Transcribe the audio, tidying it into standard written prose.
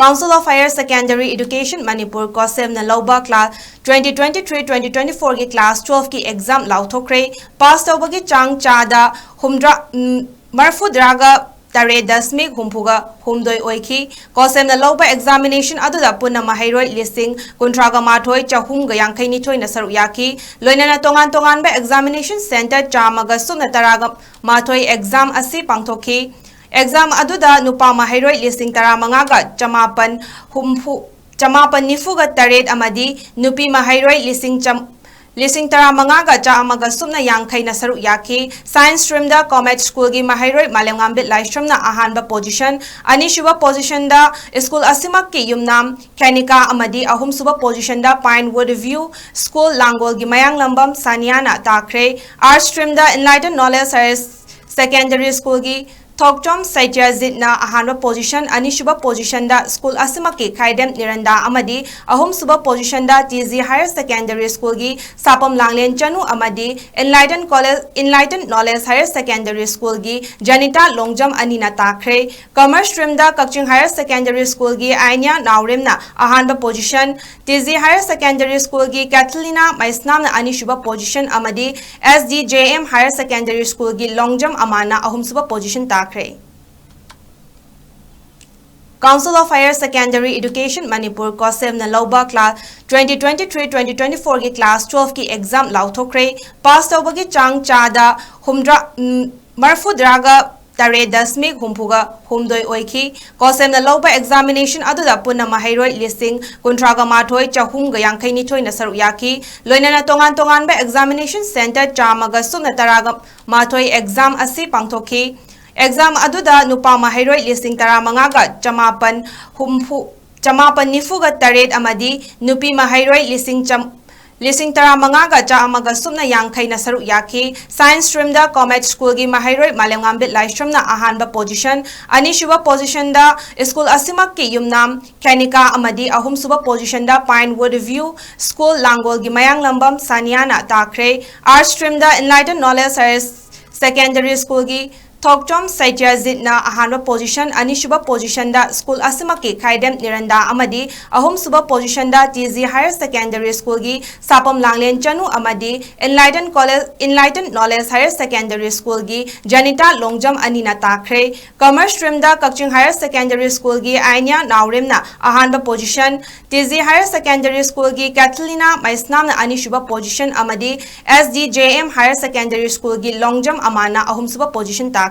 Council of Higher Secondary Education Manipur 𝗘𝗫𝗦𝗨𝗟𝗧 class 2023-2024 की class 12 की exam लाउथोक्रे pass तौबगी Chang चादा 𝗵𝗂𝗧 9.3 examination अदुदा पुन्ना mahairoy listing 9.3 na saruk yaki loinana tongan ba examination center 9.3 exam asi pangthoki exam aduda nupa mahairoy listing 9.9 amadi nupi mahairoy listing 9.9 na saruk yaki science stream da commerce school gi mahairoy 𝗍𝗲𝗨𝗟𝗂 na ahanba position anishuba position da school asimak ki yumnam 𝗘𝗫𝗏 amadi ahumsuba position da 𝗵𝗁𝗲𝗍 school langol gi mayang-lambam saniana takre art stream da enlightened knowledge higher secondary school gi 𝗘𝗫𝗦𝗨𝗟𝗧 𝗔𝗫𝗎 na ahanba position anishuba position da school asimak ki 𝗘𝗫𝗦𝗨𝗏 amadi ahumsuba position da 𝗔𝗫 higher secondary school gi 𝗬𝗨𝗪 𝗔𝗔𝗡𝗏 amadi enlightened knowledge higher secondary school gi 𝗔𝗓𝗏 anina takre commerce stream da Kakching higher secondary school gi 𝗖𝗓 na ahanba position 𝗔𝗫 higher secondary school gi 𝗘𝗫𝗓 na anishuba position amadi 𝑆𝑑-ＪM higher secondary school gi Longjam na ahumsuba position takre Council of Higher Secondary Education Manipur 𝗘𝗫𝗦𝗨𝗟𝗧 class 2023-2024 की class 12 की exam लाउथोक्रे pass तौबगी चांग चादा 𝗵𝗂𝗧 9.3 examination aduda punna mahairoy listing 9.3 na saruk yaki loinana tongan ba examination center 9.9 exam asi pangthoki exam aduda nupa mahairoy listing 9.9 amadi nupi mahairoy listing 9.9 na saruk yaki science stream da commerce school gi mahairoy 𝗍𝗲𝗨𝗟𝗂 na ahanba position anishuba position da school asimak ki yumnam 𝗘𝗫𝗏 amadi ahumsuba position da 𝗵𝗁𝗲𝗍 school langol gi mayang-lambam saniana takre art stream da enlightened knowledge higher secondary school gi 𝗘𝗫𝗦𝗨𝗧 na ahanba position anishuba position da school asimak ki 𝗘𝗫𝗦𝗨𝗏 amadi ahumsuba position da 𝗔𝗫 higher secondary school gi 𝗬𝗨 amadi enlightened knowledge higher secondary school gi 𝗔𝗓𝗏 anina takre commerce stream da Kakching higher secondary school gi 𝗖𝗓 na ahanba position 𝗔𝗫 higher secondary school gi 𝗘𝗫𝗓 na anishuba position amadi 𝑆𝑑-JM higher secondary school gi Longjam na ahumsuba position takre